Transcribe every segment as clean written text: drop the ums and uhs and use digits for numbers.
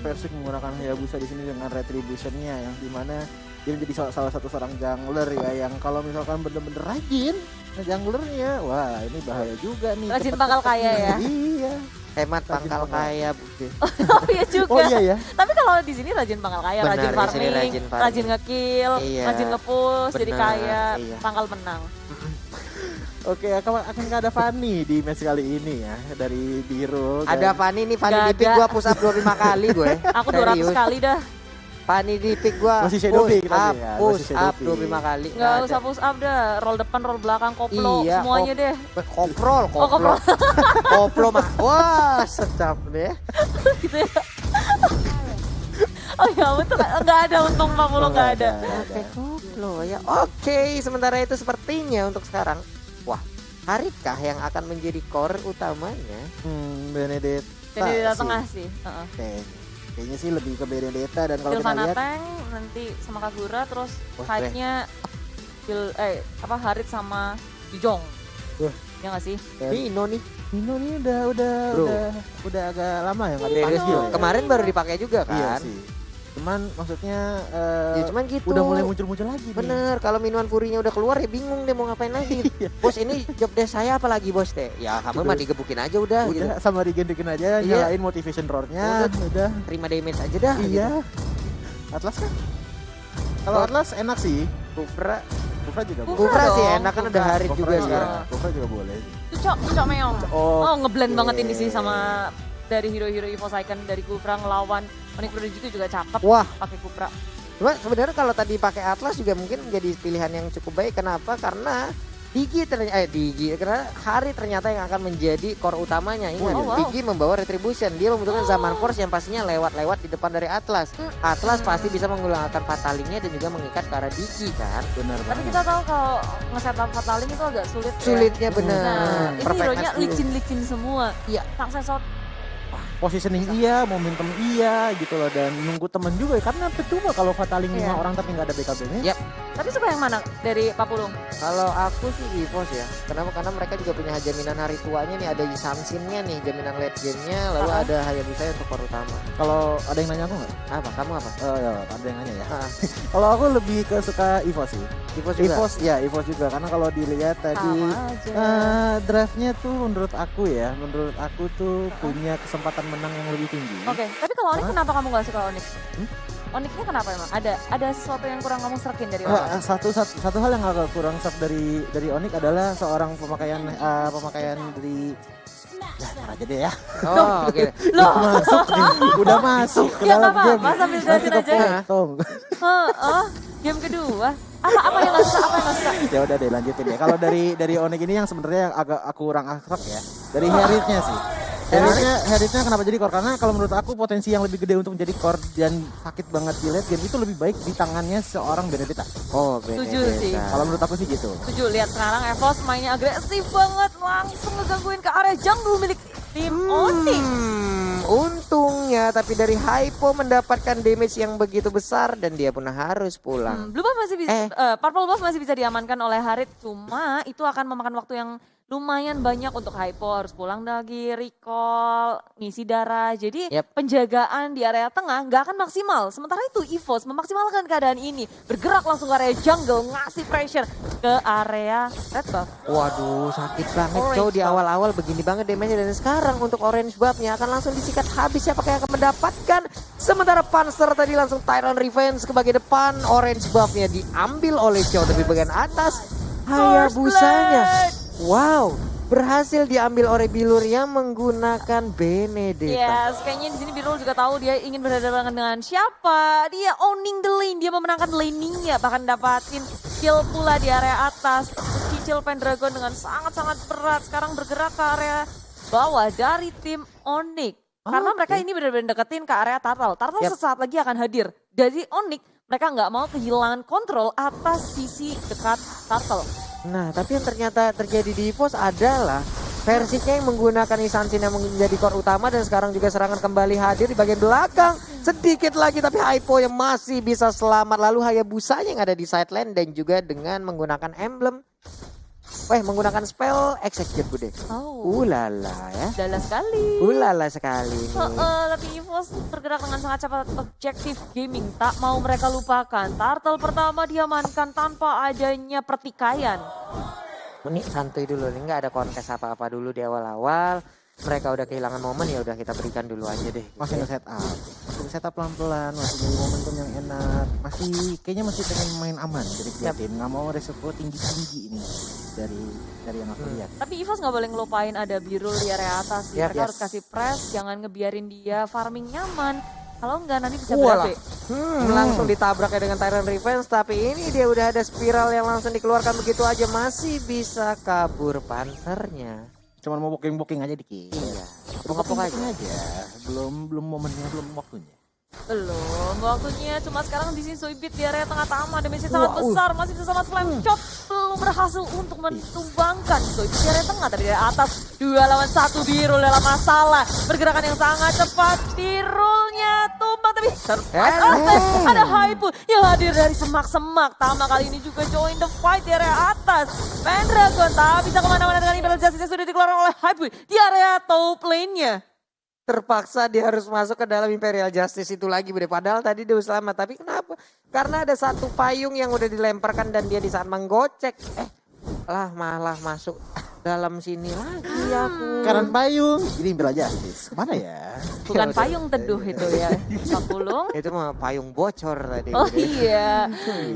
Persik menggunakan Hayabusa di sini dengan retributionnya yang dimana dia menjadi salah satu seorang jungler ya yang kalau misalkan bener-bener rajin junglernya, wah ini bahaya juga nih. Rajin pangkal kaya ya. Iya. Hemat pangkal kaya Bukti. Oh iya juga. Oh iya ya. Tapi kalau di sini rajin pangkal kaya, Benar, rajin di sini farming, rajin farming. rajin nge-kill, Iya, rajin nge-push, jadi benar, kaya, iya. pangkal menang. Oke, akan nggak ada Fanny di match kali ini ya dari biru. Ada Fanny nih, Fanny Gak di pick ada. gue push up 25 kali gue. Aku 200 Serius. kali dah. Fanny di pick gue Masih shadow pick push tadi up, ya, push masih shadow up pick. 25 kali. Nggak usah push up dah, roll depan, roll belakang, koplo, Iya, semuanya deh. Koprol, Oh, koplo. Koplo mah. Wah, sedap deh. Gitu ya. Oh ya betul, nggak ada untung 40 nggak ada. Oke, koplo ya. Oke, sementara itu sepertinya untuk sekarang. Wah, Haritkah yang akan menjadi core utamanya? Benedetta. Jadi di sih. tengah sih. Kayaknya sih lebih ke Benedetta dan kalau kita Sylvana lihat Tank nanti sama Kagura, terus Wah, fight-nya Harit sama Jong. Wah. Ya nggak sih? Nino nih. Nino nih Bro. udah agak lama ya nggak Serius dipanggil Bro. ya. Kemarin baru dipakai juga kan? Iya sih. Cuman maksudnya Ya cuman gitu. udah mulai muncul-muncul lagi nih. Bener, kalau minuman Furinya udah keluar ya bingung deh mau ngapain lagi. Bos ini job desk saya apa lagi bos teh? Ya kamu mah digebukin aja udah gitu. Udah sama Regen aja, Iya. nyalain motivation roar-nya, udah. Terima damage aja dah. Iya. Atlas kan? Kalau Oh. Atlas enak sih. Gitu. Kufra Kufra juga boleh. Kufra sih dong, enak kan Kufra. udah Harit juga Kufra sekarang. Kufra juga boleh. Cucok meong. Oh, Oh ngeblend banget ini sih sama dari hero-hero Evo Icon dari Kufra ngelawan Onyx Prodigy itu juga cakep Wah, pakai Kufra. cuma sebenarnya kalau tadi pakai Atlas juga mungkin menjadi pilihan yang cukup baik. Kenapa? Karena Digi karena Hari ternyata yang akan menjadi core utamanya. Ingat, Oh, wow. Digi membawa retribution. Dia membutuhkan zaman force yang pastinya lewat di depan dari Atlas. Atlas pasti bisa menggunakan fatalingnya dan juga mengikat ke arah Digi kan. benar Tapi banget. kita tahu kalau nge-set up Fataling itu agak sulit. Ya. Sulitnya bener. Nah, ini Perfect hero-nya match dulu. licin-licin semua. Iya. Sukses out. Positioning iya, momentum iya gitu loh, dan nunggu temen juga ya, karena percuma kalau fataling 5 Iya. orang tapi nggak ada BKB-nya. Yap. Tapi suka yang mana dari Pak Pulung? Kalau aku sih EVOS ya. Kenapa? Karena mereka juga punya jaminan hari tuanya nih, ada Samsin-nya nih, jaminan late game-nya, lalu ada Hayabusa untuk core utama. Kalau ada yang nanya aku nggak? Apa? Kamu apa? Oh ya, ada yang nanya ya. Ah, Kalau aku lebih ke suka EVOS sih. EVOS juga. EVOS juga, karena kalau dilihat tadi Sama aja. drive-nya tuh menurut aku tuh punya kesempatan menang yang lebih tinggi. Oke, tapi kalau Onyx Hah? kenapa kamu gak suka Onyx? Hmm? Onyxnya kenapa emang? Ada sesuatu yang kurang kamu serakin dari Onyx? Satu hal yang agak kurang serp dari Onyx adalah seorang pemakaian dari ya ntar aja deh ya. Oh, oke. Loh, Masuk nih, udah masuk ke Ya, dalam nggak game. apa-apa, sambil jelasin Nanti aja. kepotong. game kedua. Apa yang gak suka? Apa yang gak suka? Ya udah deh lanjutin deh. Kalau dari Onyx ini yang sebenarnya yang agak aku kurang akrab ya. Dari Heritnya sih. Heritnya kenapa jadi core? Karena kalau menurut aku potensi yang lebih gede untuk menjadi core dan sakit banget di late game itu lebih baik di tangannya seorang Benedetta. Oh, Setuju Benedetta. sih. Kalau menurut aku sih gitu. Setuju, lihat sekarang Evos mainnya agresif banget, langsung ngegangguin ke area jungle milik tim Onyx. Untungnya tapi dari Hypo mendapatkan damage yang begitu besar dan dia pun harus pulang. Blue buff masih bisa, purple buff masih bisa diamankan oleh Harit, cuma itu akan memakan waktu yang lumayan banyak untuk Hypo, harus pulang lagi, recall, ngisi darah. Jadi Yap. penjagaan di area tengah nggak akan maksimal. Sementara itu EVOS memaksimalkan keadaan ini, bergerak langsung ke area jungle, ngasih pressure ke area red buff. Waduh, sakit banget Orange cow di buff. awal-awal begini banget damage dan sekarang untuk orange buffnya akan langsung disikat habis. Siapa yang akan mendapatkan? Sementara Panzer tadi langsung Tyrant Revenge ke bagian depan, orange buffnya diambil oleh Chow tapi bagian atas Hayabusanya. Wow, berhasil diambil oleh Bilur yang menggunakan Benedetta. Yes, kayaknya di sini Birul juga tahu dia ingin berhadapan dengan siapa. Dia owning the lane, dia memenangkan laningnya, bahkan dapatin kill pula di area atas. Cicil Pendragon dengan sangat-sangat berat, sekarang bergerak ke area bawah dari tim Onyx. Karena mereka ini benar-benar deketin ke area Turtle. Turtle Yap. sesaat lagi akan hadir. Dari Onyx, mereka nggak mau kehilangan kontrol atas sisi dekat Turtle. Nah, tapi yang ternyata terjadi di EVOS adalah versinya yang menggunakan Isansin yang menjadi core utama dan sekarang juga serangan kembali hadir di bagian belakang. Sedikit lagi tapi Hypo yang masih bisa selamat. Lalu Hayabusa yang ada di side lane dan juga dengan menggunakan emblem. menggunakan spell execute Bude. Oh. Ulala ya. Dala sekali. Ulala sekali nih. Tapi EVOS bergerak dengan sangat cepat. Objektif gaming tak mau mereka lupakan. Turtle pertama diamankan tanpa adanya pertikaian. Ini santuy dulu nih, nggak ada kontes apa-apa dulu di awal-awal. Mereka udah kehilangan momen, ya udah kita berikan dulu aja deh. Masih nge-setup pelan-pelan, masih jadi momentum yang enak. Kayaknya masih pengen main aman dari pihak tim, nggak mau resiko tinggi-tinggi ini dari yang aku lihat. Tapi EVOS nggak boleh ngelupain ada Birul di area atas. Mereka harus kasih press, jangan ngebiarin dia farming nyaman. Kalau enggak nanti bisa berabe. Langsung ditabrak ya dengan Tyrant Revenge, tapi ini dia udah ada spiral yang langsung dikeluarkan begitu aja, masih bisa kabur pansernya. Cuman mau booking aja dikit. Iya. Ngepok aja. Belum momennya, belum waktunya. Belum waktunya, cuma sekarang di sini Zoidberg di area tengah taman, damage sangat besar, masih bisa sama flame shot, belum berhasil untuk mentumbangkan Zoidberg di area tengah, dari atas 2 lawan 1 Birul dalam masalah, pergerakan yang sangat cepat, Birulnya tumbang tapi ada Hype yang hadir dari semak-semak, Tama kali ini juga join the fight di area atas, Pendragon tak bisa kemana-mana dengan Imperial Justice yang sudah dikeluarkan oleh Hype di area top lane-nya. Terpaksa dia harus masuk ke dalam Imperial Justice itu lagi Bude. Padahal tadi dia selamat. Tapi kenapa? Karena ada satu payung yang udah dilemparkan dan dia di saat menggocek. Malah masuk dalam sini lagi aku. Kanan payung, ini Imperial Justice. Kemana ya? Bukan payung teduh itu ya, Pak Pulung. Itu mah payung bocor tadi. Oh iya.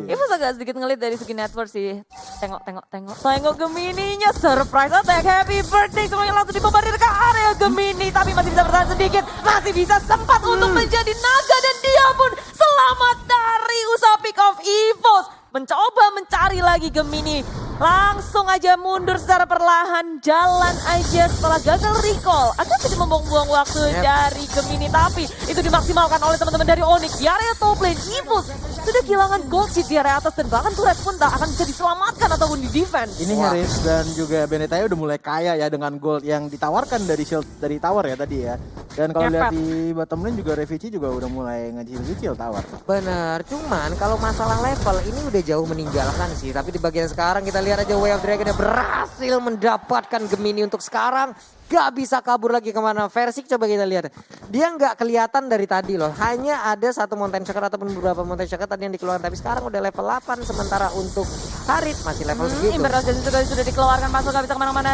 Itu agak sedikit ngelit dari segi network sih. Tengok Gemininya, surprise attack, happy birthday, semuanya langsung dibombardir ke area Gemini. Tapi masih bisa bertahan sedikit, masih bisa sempat untuk menjadi naga. Dan dia pun selamat dari usaha pick off EVOS. Mencoba mencari lagi Gemini. Langsung aja mundur secara perlahan, jalan aja setelah gagal recall. Agak sedikit membuang-buang waktu dari Gemini, tapi itu dimaksimalkan oleh teman-teman dari Onyx. Di area top lane, EVOS sudah kehilangan gold seed di area atas dan bahkan turret pun tak akan bisa diselamatkan ataupun di defend. Ini Harris dan juga Benetaya udah mulai kaya ya dengan gold yang ditawarkan dari shield dari tower ya tadi ya. Dan kalau lihat di bottom lane juga Revici juga udah mulai ngecil-kecil tower. Benar, cuman kalau masalah level ini udah jauh meninggalkan sih. Tapi di bagian sekarang kita lihat aja Way of Dragon yang berhasil mendapatkan Gemini untuk sekarang. Gak bisa kabur lagi kemana. Versik coba kita lihat. Dia nggak kelihatan dari tadi loh. Hanya ada satu Mountain Shocker ataupun beberapa Mountain Shocker tadi yang dikeluarkan. Tapi sekarang udah level 8. Sementara untuk Harit masih level segitu. Imperial Justice juga sudah dikeluarkan. Masuk gak bisa kemana-mana.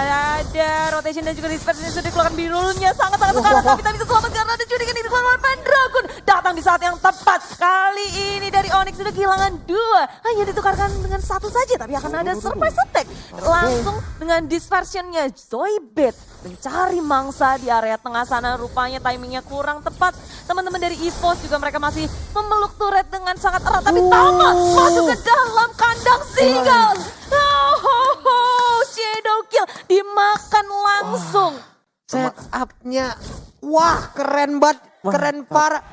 Ada rotation dan juga dispersion yang sudah dikeluarkan. Birulnya sangat-sangat sekarang. Tapi tak bisa selamat karena ada Judikan yang dikeluarkan oleh Pendragon. Datang di saat yang tepat. Kali ini dari Onyx sudah kehilangan 2. Hanya ditukarkan dengan 1 saja. Tapi akan ada surprise attack. Langsung dengan dispersionnya Zoidberg mencari mangsa di area tengah sana, rupanya timingnya kurang tepat. Teman-teman dari EVOS juga mereka masih memeluk turret dengan sangat erat, tapi Tama masuk ke dalam kandang Seagull. Shadow kill dimakan langsung. Setupnya, wah keren banget, keren parah.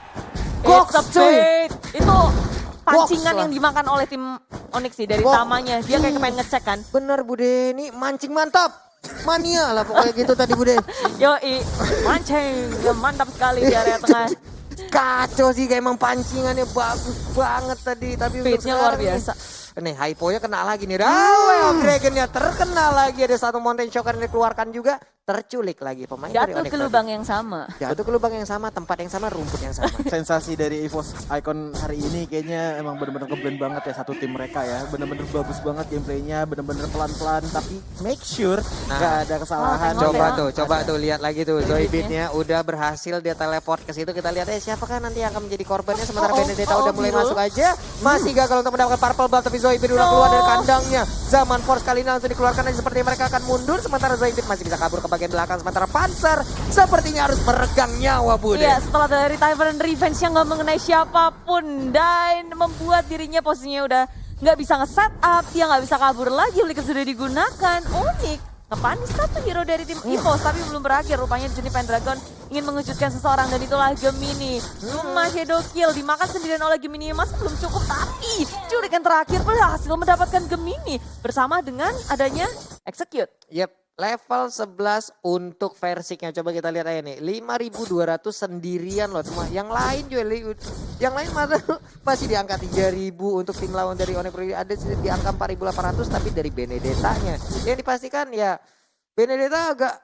It's a Goks cuy. bait. Itu pancingan Goks yang dimakan oleh tim Onyx sih dari Tamanya. Dia kayak kepengen ngecek kan. Bener Bude, ini mancing mantap. Mania lah pokoknya gitu tadi Bude. Yoi, mancing. Ya, mantap sekali di area tengah. Kacau sih, kayak emang pancingannya bagus banget tadi. Tapi untuk Speednya luar sekarang biasa. Nih Hypo-nya kena lagi nih. Way of Dragon-nya terkena lagi. Ada satu Mountain Shocker yang dikeluarkan juga. Terculik lagi pemain dari Jatuh Onyx ke lubang yang sama. Jatuh ke lubang yang sama, tempat yang sama, rumput yang sama. Sensasi dari EVOS Icon hari ini kayaknya emang bener-bener ngeblend banget ya satu tim mereka ya. Bener-bener bagus banget gameplaynya, bener-bener pelan-pelan tapi make sure gak ada kesalahan. Coba tuh lihat lagi tuh Zoidberg-nya udah berhasil dia teleport ke situ. Kita lihat siapakah nanti yang akan menjadi korbannya. Sementara Benedetta udah mulai masuk aja. Masih gagal untuk mendapatkan purple buff, tapi Zoidberg udah keluar dari kandangnya. Zaman Force kali ini langsung dikeluarkan dan seperti mereka akan mundur. Sementara Zoidberg masih bisa kabur ke bagian belakang. Sementara Panzer sepertinya harus meregang nyawa Bude. Iya, setelah dari Tyrant Revenge yang gak mengenai siapapun dan membuat dirinya posisinya udah gak bisa nge-set up, dia gak bisa kabur lagi, Flicker sudah digunakan. Onyx ngepanis satu hero dari tim EVOS tapi belum berakhir. Rupanya di sini Pendragon ingin mengejutkan seseorang dan itulah Gemini. Cuma shadow kill dimakan sendirian oleh Gemini masih belum cukup, tapi culik yang terakhir berhasil mendapatkan Gemini bersama dengan adanya execute. Yep. Level 11 untuk Versiknya. Coba kita lihat aja nih. 5.200 sendirian loh. Cuma yang lain juga. Yang lain masih di angka 3.000 untuk tim lawan dari Onyx Pro. Ada di angka 4.800 tapi dari Benedetta-nya. Yang dipastikan ya Benedetta agak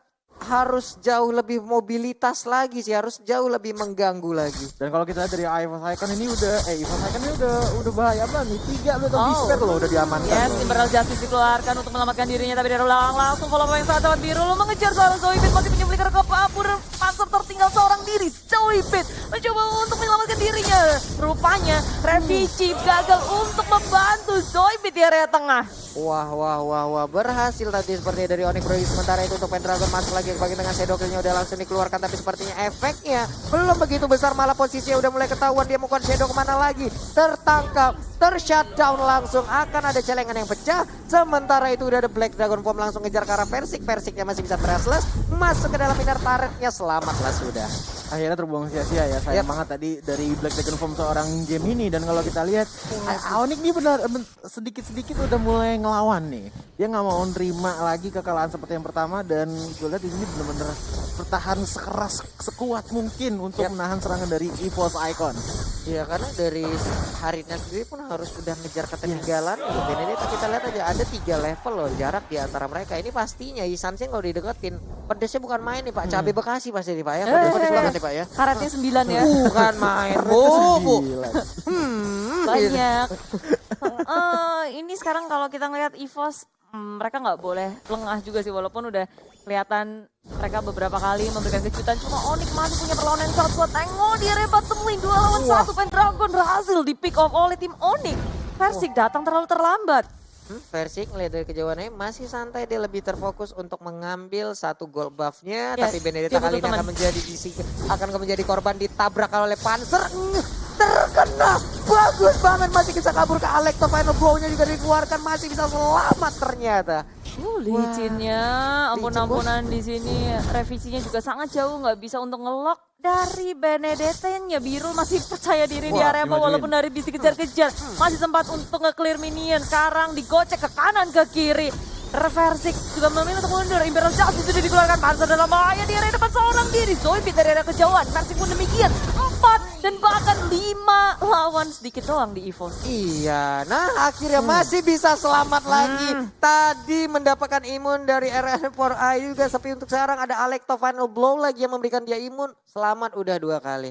harus jauh lebih mobilitas lagi sih. Harus jauh lebih mengganggu lagi. Dan kalau kita lihat dari EVOS Icon ini EVOS Icon ini udah bahaya banget nih. 3 udah disper loh, udah diamankan. Yes, loh. Imperial Justice dikeluarkan untuk menyelamatkan dirinya, tapi dari belakang langsung follow yang sangat cepat biru lo mengejar seorang Zoidberg, masih menyembelih ke kabur, Panzer tertinggal seorang diri. Zoidberg mencoba untuk menyelamatkan dirinya. Rupanya Revicii gagal untuk membantu Zoidberg di area tengah. Wah. Berhasil tadi sepertinya dari Onyx Pro. Sementara itu untuk Pendragon masuk lagi ke bagian tengah. Shadow Kill-nya udah langsung dikeluarkan. Tapi sepertinya efeknya belum begitu besar. Malah posisinya udah mulai ketahuan. Dia melakukan Shadow kemana lagi. Tertangkap. Tershutdown langsung. Akan ada celengan yang pecah. Sementara itu udah ada Black Dragon Bomb langsung ngejar ke arah Versik. Versiknya masih bisa Thrashless. Masuk ke dalam inner turretnya. Selamatlah sudah. Akhirnya terbuang sia-sia ya. Sayang banget tadi dari Black Dragon Form seorang game ini. Dan kalau kita lihat Onyx ini benar sedikit-sedikit udah mulai ngelawan nih. Dia nggak mau nerima lagi kekalahan seperti yang pertama. Dan gue lihat di sini benar-benar bertahan sekeras sekuat mungkin untuk menahan serangan dari EVOS Icon. Iya, karena dari Haritnya sendiri pun harus udah ngejar ketertinggalan. Benedetta kita lihat aja ada 3 level loh jarak di antara mereka. Ini pastinya Isansen kalau dideketin pedesnya bukan main nih Pak. Cabai Bekasi pasti nih Pak ya. Pedes banget nih Pak ya. Karetnya 9 ya. Bukan main. Bu. Banyak. Ini sekarang kalau kita ngelihat EVOS, mereka nggak boleh lengah juga sih, walaupun udah kelihatan mereka beberapa kali memberikan kejutan. Cuma Onyx masih punya perlawanan yang sangat kuat. Tengok dia rebat temuin 2 lawan 1. Pendragon berhasil di pick off oleh tim Onyx. Versik datang terlalu terlambat. Versik ngeliat dari kejauhannya masih santai, dia lebih terfokus untuk mengambil 1 gold buff-nya. Yes, tapi Benedetta kali ini akan menjadi korban ditabrak oleh Panzer. Terkena, bagus banget, masih bisa kabur ke Alecto. Final blow-nya juga dikeluarkan, masih bisa selamat ternyata. Licinnya, ampun-ampunan di sini. Revisinya juga sangat jauh, nggak bisa untuk ngelok dari Benedetta-nya. Biru masih percaya diri di area bawah, walaupun dari bisa kejar-kejar. Masih sempat untuk nge-clear minion, sekarang digocek ke kanan ke kiri. Versik juga memilih untuk mundur. Imperial Justice sudah dikeluarkan. Panzer dalam bahaya di area depan seorang diri. Zoidberg dari area kejauhan. Versik pun demikian. 4 dan bahkan 5 lawan sedikit doang di EVOS. Iya, nah akhirnya masih bisa selamat lagi. Tadi mendapatkan imun dari RN4i juga. Tapi untuk sekarang ada Alecto Final Blow lagi yang memberikan dia imun. Selamat udah 2 kali.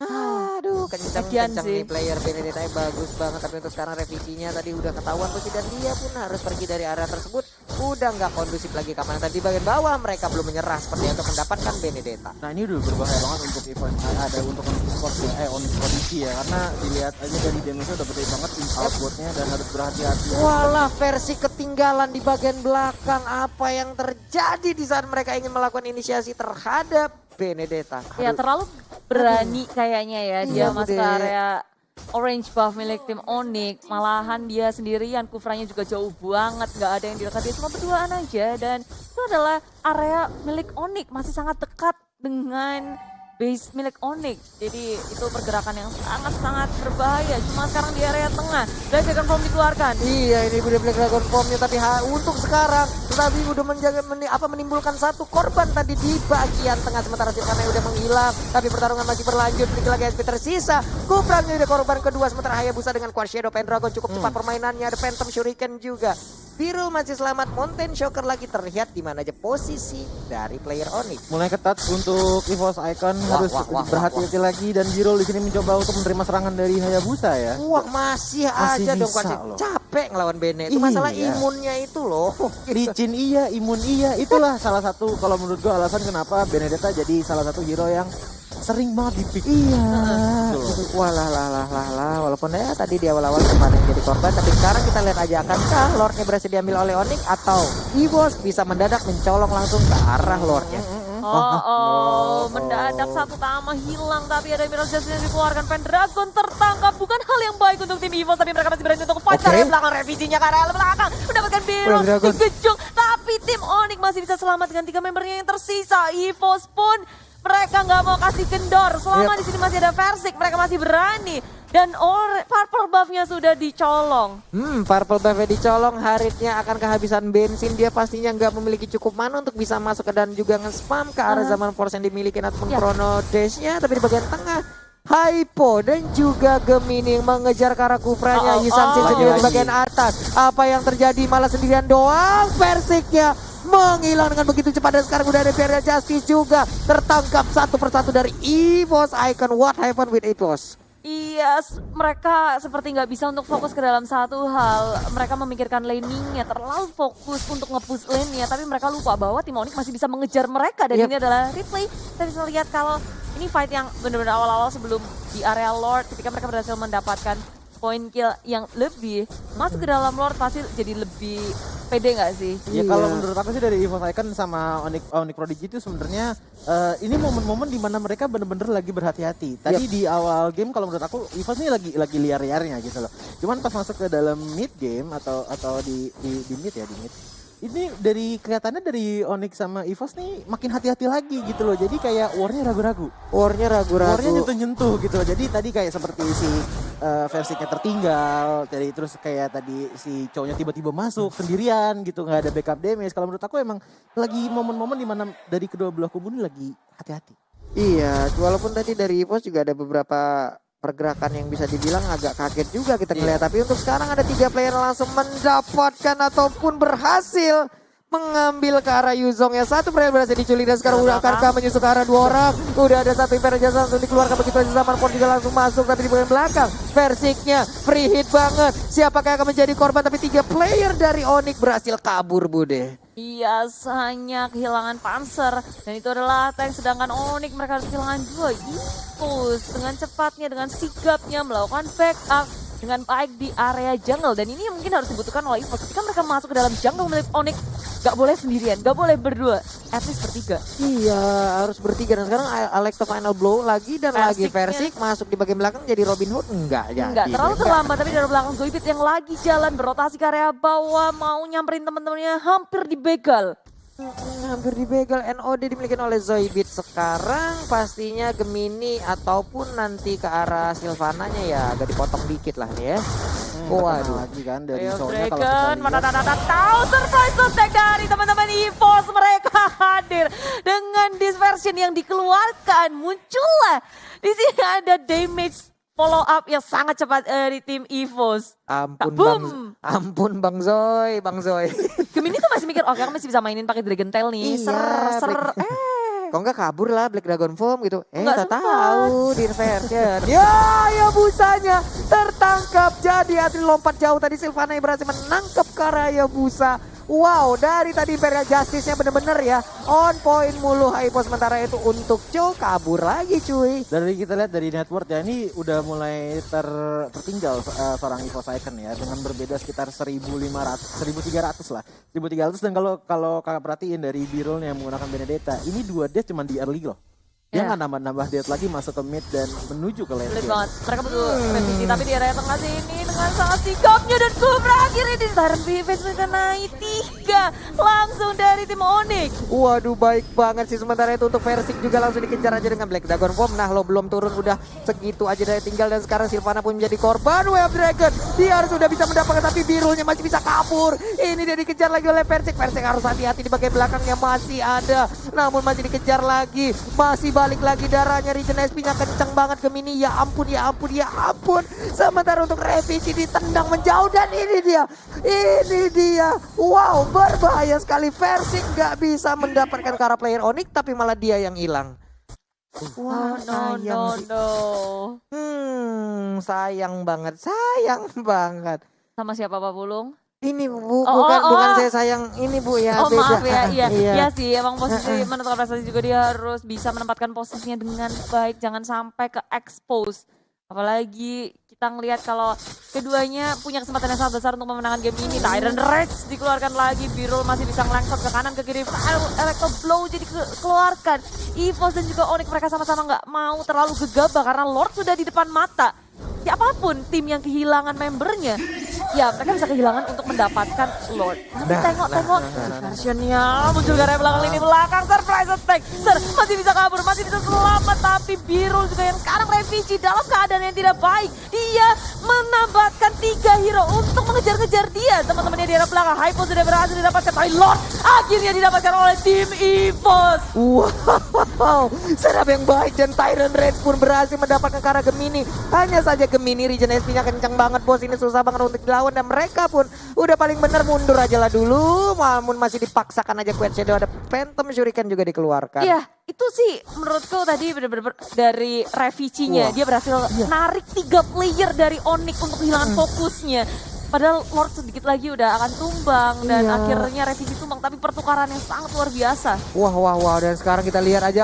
Aduh, kencang nih player Benedetta bagus banget. Tapi untuk sekarang revisinya tadi udah ketahuan posisi dan dia pun harus pergi dari area tersebut. Udah nggak kondusif lagi keamanan. Tadi bagian bawah mereka belum menyerah seperti untuk mendapatkan Benedetta. Nah ini udah berbahaya banget untuk event ada untuk Onyx kondisi ya. Karena dilihat aja dari damage-nya udah gede banget outputnya dan harus berhati-hati. Walah, versi ketinggalan di bagian belakang. Apa yang terjadi di saat mereka ingin melakukan inisiasi terhadap Benedetta? Ya terlalu berani kayaknya ya dia masuk ke area orange buff milik tim Onyx. Malahan dia sendirian, Kufranya juga jauh banget, nggak ada yang di dekat dia, cuma berduaan aja. Dan itu adalah area milik Onyx, masih sangat dekat dengan base milik Onyx. Jadi itu pergerakan yang sangat-sangat berbahaya. Cuma sekarang di area tengah, Black Dragon Bomb dikeluarkan. Iya, ini udah Black Dragon Bomb-nya, tapi untuk sekarang tetapi udah menimbulkan 1 korban tadi di bagian tengah. Sementara Silvana udah menghilang, tapi pertarungan masih berlanjut. Sedikit lagi SP tersisa. Kufranya udah korban kedua, sementara Hayabusa dengan Quartz Shadow Pendragon cukup cepat permainannya. Ada Phantom Shuriken juga. Biru masih selamat, Mountain Shocker lagi terlihat di mana aja posisi dari player Onyx. Mulai ketat untuk EVOS Icon, harus berhati-hati lagi, dan Biru di sini mencoba untuk menerima serangan dari Hayabusa ya. Wah, masih aja dong capek ngelawan Bene. Itu masalah imunnya itu loh. Licin iya, imun iya, itulah salah satu kalau menurut gue alasan kenapa Benedetta jadi salah satu hero yang sering banget di-pick. Iya. Walaupun ya tadi di awal-awal kemarin jadi korban, tapi sekarang kita lihat aja akankah Lordnya berhasil diambil oleh Onyx atau EVOS bisa mendadak mencolok langsung ke arah Lordnya. Mendadak 1 Tama hilang, tapi ada Imperial Justice yang dikeluarkan. Pendragon tertangkap, bukan hal yang baik untuk tim EVOS, tapi mereka masih berani untuk fight dari belakang. Revisinya ke arah belakang, mendapatkan Biru digejung, tapi tim Onyx masih bisa selamat dengan 3 membernya yang tersisa. EVOS pun Mereka nggak mau kasih kendor. Selama di sini masih ada Versik, mereka masih berani. Dan purple buff-nya sudah dicolong. Purple buff-nya dicolong, Haritnya akan kehabisan bensin. Dia pastinya nggak memiliki cukup mana untuk bisa masuk ke dan juga nge-spam ke arah zaman force yang dimiliki ataupun chrono dash-nya. Tapi di bagian tengah, Hypo dan juga Gemini mengejar ke arah Kufranya. Yisan sendiri di bagian atas. Apa yang terjadi, malah sendirian doang Versiknya menghilang dengan begitu cepat. Dan sekarang udah ada Imperial Justice juga tertangkap satu persatu dari EVOS Icon. What happened with EVOS? Iya, mereka seperti nggak bisa untuk fokus ke dalam satu hal. Mereka memikirkan laningnya, terlalu fokus untuk nge-push lane-nya. Tapi mereka lupa bahwa tim Onyx masih bisa mengejar mereka. Dan ini adalah replay. Kita bisa lihat kalau ini fight yang benar-benar awal-awal sebelum di area Lord. Ketika mereka berhasil mendapatkan poin kill yang lebih, masuk ke dalam Lord pasti jadi lebih pede nggak sih? Ya kalau menurut aku sih dari EVOS Icon sama Onyx Prodigy itu sebenarnya ini momen-momen di mana mereka benar-benar lagi berhati-hati. Tadi di awal game kalau menurut aku EVOS ini lagi liar-liarnya gitu loh. Cuman pas masuk ke dalam mid game atau di mid ya di mid. Ini dari kelihatannya dari Onyx sama EVOS nih makin hati-hati lagi gitu loh. Jadi kayak war-nya ragu-ragu. War-nya nyentuh-nyentuh gitu loh. Jadi tadi kayak seperti si Versiknya tertinggal, jadi terus kayak tadi si cowoknya tiba-tiba masuk sendirian gitu, nggak ada backup damage. Kalau menurut aku emang lagi momen-momen dimana dari kedua belah kubu ini lagi hati-hati. Iya, walaupun tadi dari EVOS juga ada beberapa pergerakan yang bisa dibilang agak kaget juga kita ngeliat. Tapi untuk sekarang ada 3 player langsung mendapatkan ataupun berhasil mengambil ke arah Yuzong ya. Satu player berhasil diculik dan sekarang udah akankah menyusul ke arah 2 orang. Udah ada satu Imperial Justice langsung dikeluarkan begitu aja. Zaman Port juga langsung masuk tapi di bagian belakang Versiknya free hit banget. Siapakah yang akan menjadi korban, tapi 3 player dari Onyx berhasil kabur Bude. Iya, hanya kehilangan Panzer dan itu adalah tank, sedangkan Onyx mereka harus kehilangan 2. EVOS dengan cepatnya, dengan sigapnya melakukan backup dengan baik di area jungle, dan ini yang mungkin harus dibutuhkan oleh EVOS. Ketika mereka masuk ke dalam jungle milik Onyx, gak boleh sendirian, gak boleh berdua, at least bertiga. Iya, harus bertiga. Dan sekarang Alexa final blow lagi dan lagi Versik masuk di bagian belakang jadi Robin Hood. Enggak terlalu terlambat, tapi dari belakang Zoidberg yang lagi jalan berotasi ke area bawah mau nyamperin teman-temannya, hampir dibegal. Hampir dibegal. NOD dimiliki oleh Zoidberg. Sekarang pastinya Gemini ataupun nanti ke arah Sylvananya ya agak dipotong dikit lah nih ya. Waduh lagi kan dari soalnya kalau Dragon, mana tahu surprise attack dari teman-teman EVOS, mereka hadir dengan dispersion yang dikeluarkan. Muncullah di sini ada damage follow up yang sangat cepat dari tim EVOS. Ampun Bang Zoy. Gemini tuh masih mikir, oke aku masih bisa mainin pakai Dragon Tail nih. Kok enggak kabur lah Black Dragon Form gitu. Nggak tahu di reversion. ya busanya tertangkap. Jadi Adri lompat jauh tadi, Sylvana yang berhasil menangkap ke arah Yabusa. Wow, dari tadi Imperial Justice-nya bener-bener ya on point mulu Hypo. Sementara itu untuk Cho kabur lagi cuy. Dari kita lihat dari network ya, ini udah mulai tertinggal seorang EVOS Icon ya, dengan berbeda sekitar 1.300 lah. 1.300, dan kalau kakak perhatiin dari B-roll yang menggunakan Benedetta, ini 2 death cuma di early loh. Dia nggak nambah death lagi masuk ke mid dan menuju ke lane. Sulit banget. Mereka butuh revisi, tapi di area tengah sini dengan sangat sigapnya dan Kubra akhirnya di Tyrant Defense mereka naik 3 langsung dari tim Onyx. Waduh, baik banget sih. Sementara itu untuk Versik juga langsung dikejar aja dengan Black Dragon Form. Nah, lo belum turun udah segitu aja dari tinggal, dan sekarang Sylvana pun menjadi korban Wave Dragon. Dia harus sudah bisa mendapatkan, tapi Birulnya masih bisa kabur. Ini dia dikejar lagi oleh Versik. Versik harus hati-hati, di bagian belakangnya masih ada. Namun masih dikejar lagi. Masih balik lagi darahnya, regen SP-nya kenceng banget ke Mini. Ya ampun. Sementara untuk revisi ditendang menjauh, dan ini dia. Wow, berbahaya sekali. Versik nggak bisa mendapatkan ke arah player Onyx, tapi malah dia yang hilang. Wah, no. Sayang banget. Sama siapa Pak Pulung? Ini bukan saya sayang ini Bu ya. Oh beda. maaf ya, iya sih, emang posisi menentukan prestasi juga dia harus bisa menempatkan posisinya dengan baik, jangan sampai ke expose. Apalagi kita ngelihat kalau keduanya punya kesempatan yang sangat besar untuk memenangkan game ini. Tyrant Rex dikeluarkan lagi, Birul masih bisa ngelengsot ke kanan ke kiri, Electro Blow jadi keluarkan. EVOS dan juga Onyx mereka sama-sama nggak mau terlalu gegabah karena Lord sudah di depan mata. Siapapun tim yang kehilangan membernya Ya, mereka bisa kehilangan untuk mendapatkan Lord. Tapi tengok-tengok versionnya muncul dari belakang lini belakang. Surprise attack. Masih bisa kabur, masih bisa selamat. Tapi Birul juga yang sekarang refugee dalam keadaan yang tidak baik. Dia menambahkan 3 hero untuk mengejar-ngejar dia. Teman-temannya di arah belakang. Hypo sudah berhasil didapatkan. Tapi Lord akhirnya didapatkan oleh tim EVOS. Wow, serap yang baik dan Tyrant Red pun berhasil mendapatkan ke arah Gemini. Hanya saja Gemini regen SP-nya kencang banget bos, ini susah banget untuk dilawan dan mereka pun udah paling bener mundur aja lah dulu. Namun masih dipaksakan aja Queen Shadow, ada Phantom Shuriken juga dikeluarkan. Iya, itu sih menurutku tadi bener-bener dari Revicinya dia berhasil narik 3 player dari Onyx untuk kehilangan fokusnya. Padahal Lord sedikit lagi udah akan tumbang dan akhirnya Revici tumbang, tapi pertukaran yang sangat luar biasa. Wah, dan sekarang kita lihat aja,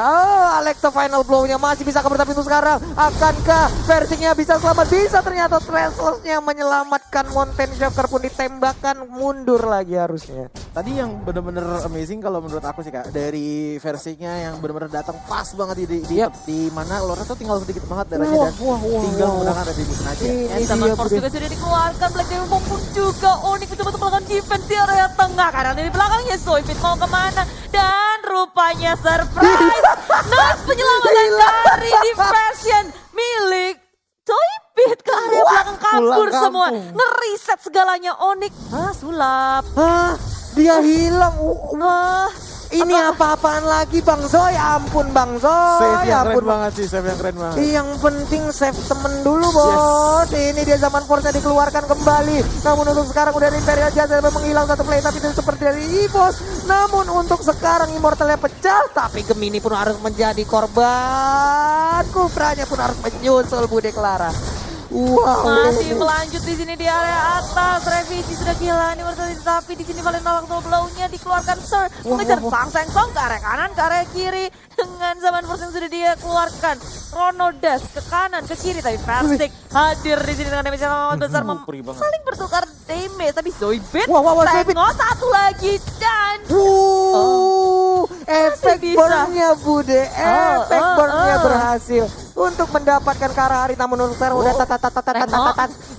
Alexa final blow-nya masih bisa kabur, tapi itu sekarang akankah versinya bisa selamat? Bisa, ternyata Thrashless-nya menyelamatkan Mountain Shaker pun ditembakkan, mundur lagi harusnya. Tadi yang bener-bener amazing kalau menurut aku sih Kak, dari versinya yang bener-bener datang pas banget di mana Lord tuh tinggal sedikit banget darahnya dan tinggal menggunakan Retribution aja. Dan Zaman Force juga sudah dikeluarkan, Black Devil maupun juga Onyx mencoba untuk melakukan defense di area tengah. Karena dari belakangnya Zoidberg mau kemana? Dan rupanya surprise. Nice penyelamatan dari Diversion milik Zoidberg ke area belakang, kabur semua. Ngeriset segalanya Onyx. Sulap. Dia hilang. Ini apa-apaan lagi Bang Zoy? Ampun Bang Zoy. Save yang Ampun. keren banget sih, save yang keren banget. Yang penting save temen dulu bos. Ini dia Zaman Force-nya dikeluarkan kembali. Namun untuk sekarang udah Imperial Jasa memang hilang satu play, tapi itu seperti dari EVOS. Namun untuk sekarang Immortalnya pecah, tapi Gemini pun harus menjadi korban. Kupranya pun harus menyusul Bude Clara. Wow. Masih melanjut di sini di area atas. Revisi sudah kehilangan immortality, tapi di sini paling nolak blow-nya dikeluarkan Sir. Mengejar Sang Song ke area kanan, ke area kiri dengan Zaman Force yang sudah dia keluarkan. Chrono Dash ke kanan, ke kiri, tapi Fastic hadir di sini dengan damage yang sangat besar, saling bertukar damage. Tapi Zoidberg tengok satu lagi dan efek bisa. burn-nya Bude, efek burn-nya berhasil untuk mendapatkan ke arah Harit. Namun untuk sekarang udah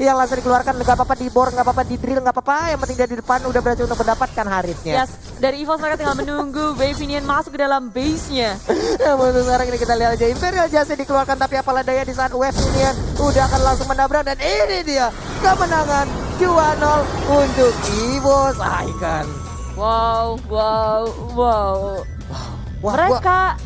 yang langsung dikeluarkan. Gak apa-apa di bor, gak apa-apa di drill, gak apa-apa, yang penting dia di depan udah berhasil untuk mendapatkan Haritnya. Yes, dari EVOS mereka tinggal menunggu Wavinian masuk ke dalam base-nya. Namun untuk sekarang ini kita lihat aja Imperial Jasa dikeluarkan, tapi apalah daya di saat Wavinian udah akan langsung menabrak, dan ini dia kemenangan 2-0 untuk EVOS Icon. Wow. Mereka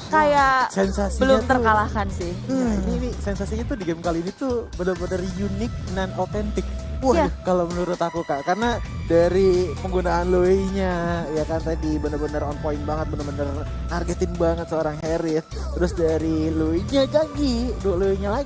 kayak Sensasinya belum tuh- terkalahkan sih. Ini sensasinya tuh di game kali ini tuh bener-bener unik dan otentik. Iya. Kalau menurut aku Kak, karena dari penggunaan Loi-nya ya kan tadi bener-bener on point banget, bener-bener targetin banget seorang Harith. Terus dari Loi-nya lagi, Loi-nya lagi